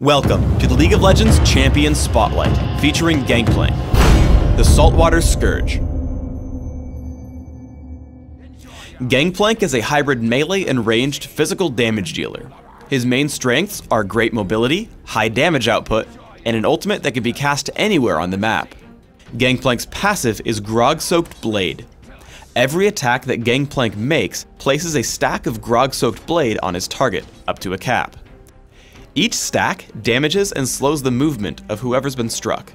Welcome to the League of Legends Champion Spotlight, featuring Gangplank, the Saltwater Scourge. Gangplank is a hybrid melee and ranged physical damage dealer. His main strengths are great mobility, high damage output, and an ultimate that can be cast anywhere on the map. Gangplank's passive is Grog-Soaked Blade. Every attack that Gangplank makes places a stack of Grog-Soaked Blade on his target, up to a cap. Each stack damages and slows the movement of whoever's been struck.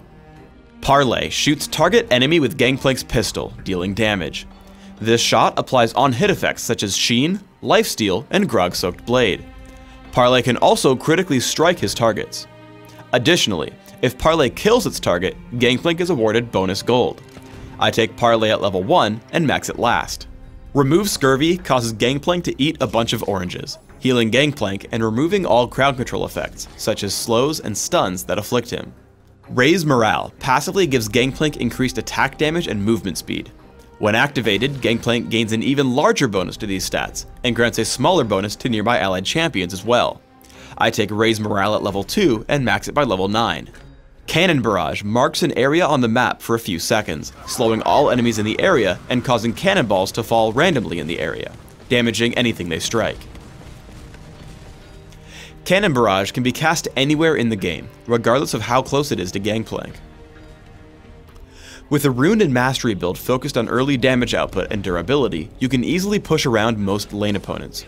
Parley shoots target enemy with Gangplank's pistol, dealing damage. This shot applies on-hit effects such as Sheen, Lifesteal, and Grog-Soaked Blade. Parley can also critically strike his targets. Additionally, if Parley kills its target, Gangplank is awarded bonus gold. I take Parley at level 1 and max it last. Remove Scurvy causes Gangplank to eat a bunch of oranges, healing Gangplank and removing all crowd control effects, such as slows and stuns that afflict him. Raise Morale passively gives Gangplank increased attack damage and movement speed. When activated, Gangplank gains an even larger bonus to these stats, and grants a smaller bonus to nearby allied champions as well. I take Raise Morale at level 2 and max it by level 9. Cannon Barrage marks an area on the map for a few seconds, slowing all enemies in the area and causing cannonballs to fall randomly in the area, damaging anything they strike. Cannon Barrage can be cast anywhere in the game, regardless of how close it is to Gangplank. With a Rune and Mastery build focused on early damage output and durability, you can easily push around most lane opponents.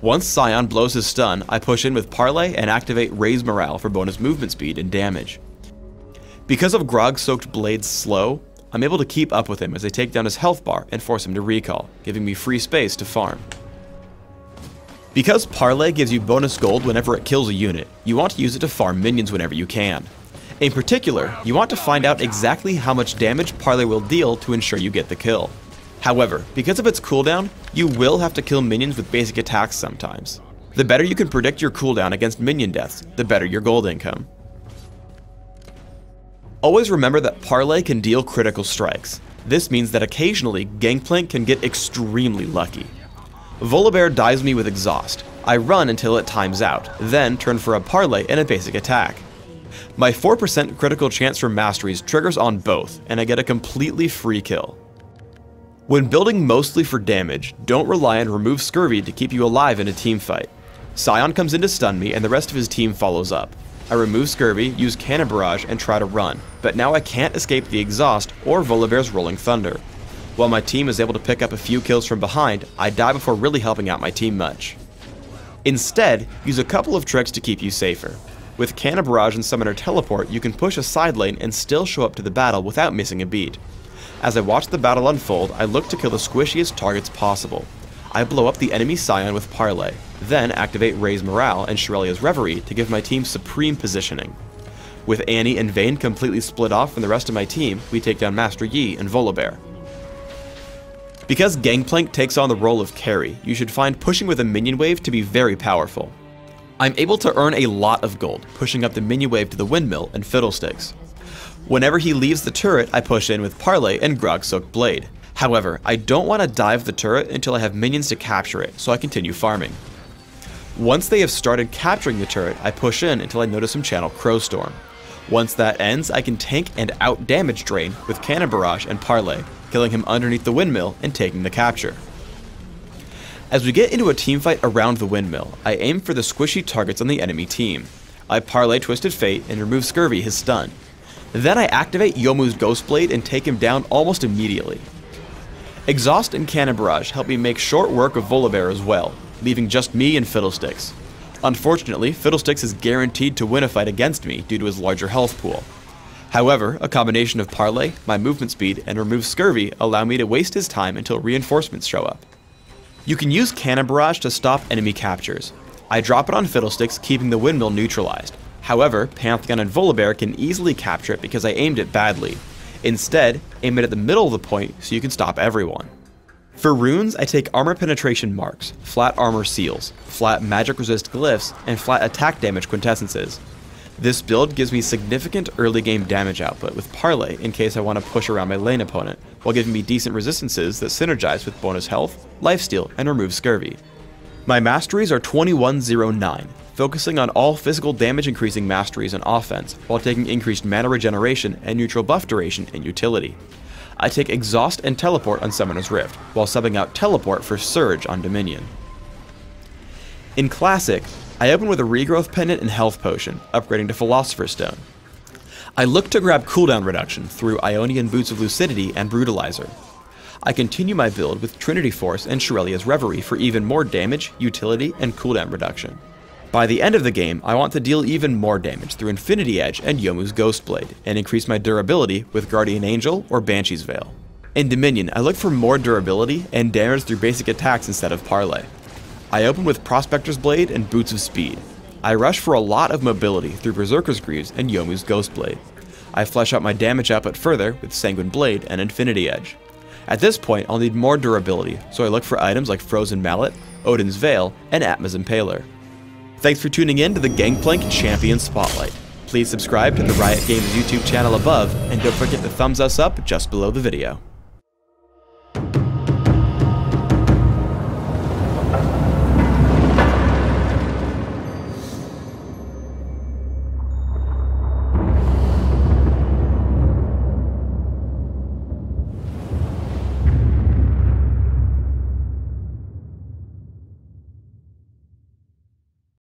Once Scion blows his stun, I push in with Parley and activate Raise Morale for bonus movement speed and damage. Because of Grog-Soaked Blade's slow, I'm able to keep up with him as I take down his health bar and force him to recall, giving me free space to farm. Because Parley gives you bonus gold whenever it kills a unit, you want to use it to farm minions whenever you can. In particular, you want to find out exactly how much damage Parley will deal to ensure you get the kill. However, because of its cooldown, you will have to kill minions with basic attacks sometimes. The better you can predict your cooldown against minion deaths, the better your gold income. Always remember that Parley can deal critical strikes. This means that occasionally, Gangplank can get extremely lucky. Volibear dives me with Exhaust. I run until it times out, then turn for a Parley and a basic attack. My 4% critical chance for masteries triggers on both, and I get a completely free kill. When building mostly for damage, don't rely on Remove Scurvy to keep you alive in a team fight. Scion comes in to stun me and the rest of his team follows up. I remove Scurvy, use Cannon Barrage, and try to run, but now I can't escape the Exhaust or Volibear's Rolling Thunder. While my team is able to pick up a few kills from behind, I die before really helping out my team much. Instead, use a couple of tricks to keep you safer. With Cannon Barrage and Summoner Teleport, you can push a side lane and still show up to the battle without missing a beat. As I watch the battle unfold, I look to kill the squishiest targets possible. I blow up the enemy Scion with Parley, then activate Raise Morale and Shirelia's Reverie to give my team supreme positioning. With Annie and Vayne completely split off from the rest of my team, we take down Master Yi and Volibear. Because Gangplank takes on the role of carry, you should find pushing with a minion wave to be very powerful. I'm able to earn a lot of gold, pushing up the minion wave to the windmill and fiddlesticks. Whenever he leaves the turret, I push in with Parley and Grog-Soaked Blade. However, I don't want to dive the turret until I have minions to capture it, so I continue farming. Once they have started capturing the turret, I push in until I notice him channel Crowstorm. Once that ends, I can tank and out-damage Drain with Cannon Barrage and Parley, killing him underneath the windmill and taking the capture. As we get into a teamfight around the windmill, I aim for the squishy targets on the enemy team. I Parley Twisted Fate and remove Scurvy his stun. Then I activate Youmuu's Ghost Blade and take him down almost immediately. Exhaust and Cannon Barrage help me make short work of Volibear as well, leaving just me and Fiddlesticks. Unfortunately, Fiddlesticks is guaranteed to win a fight against me due to his larger health pool. However, a combination of Parley, my movement speed, and remove Scurvy allow me to waste his time until reinforcements show up. You can use Cannon Barrage to stop enemy captures. I drop it on Fiddlesticks, keeping the windmill neutralized. However, Pantheon and Volibear can easily capture it because I aimed it badly. Instead, aim it at the middle of the point so you can stop everyone. For runes, I take Armor Penetration Marks, Flat Armor Seals, Flat Magic Resist Glyphs, and Flat Attack Damage Quintessences. This build gives me significant early game damage output with Parley in case I want to push around my lane opponent, while giving me decent resistances that synergize with bonus health, lifesteal, and remove Scurvy. My masteries are 2109, focusing on all physical damage increasing masteries on offense, while taking increased mana regeneration and neutral buff duration in utility. I take Exhaust and Teleport on Summoner's Rift, while subbing out Teleport for Surge on Dominion. In Classic, I open with a Regrowth Pendant and Health Potion, upgrading to Philosopher's Stone. I look to grab cooldown reduction through Ionian Boots of Lucidity and Brutalizer. I continue my build with Trinity Force and Shurelia's Reverie for even more damage, utility, and cooldown reduction. By the end of the game, I want to deal even more damage through Infinity Edge and Yomu's Ghostblade, and increase my durability with Guardian Angel or Banshee's Veil. In Dominion, I look for more durability and damage through basic attacks instead of Parlay. I open with Prospector's Blade and Boots of Speed. I rush for a lot of mobility through Berserker's Greaves and Yomu's Ghostblade. I flesh out my damage output further with Sanguine Blade and Infinity Edge. At this point, I'll need more durability, so I look for items like Frozen Mallet, Odin's Veil, and Atma's Impaler. Thanks for tuning in to the Gangplank Champion Spotlight. Please subscribe to the Riot Games YouTube channel above, and don't forget to thumbs us up just below the video.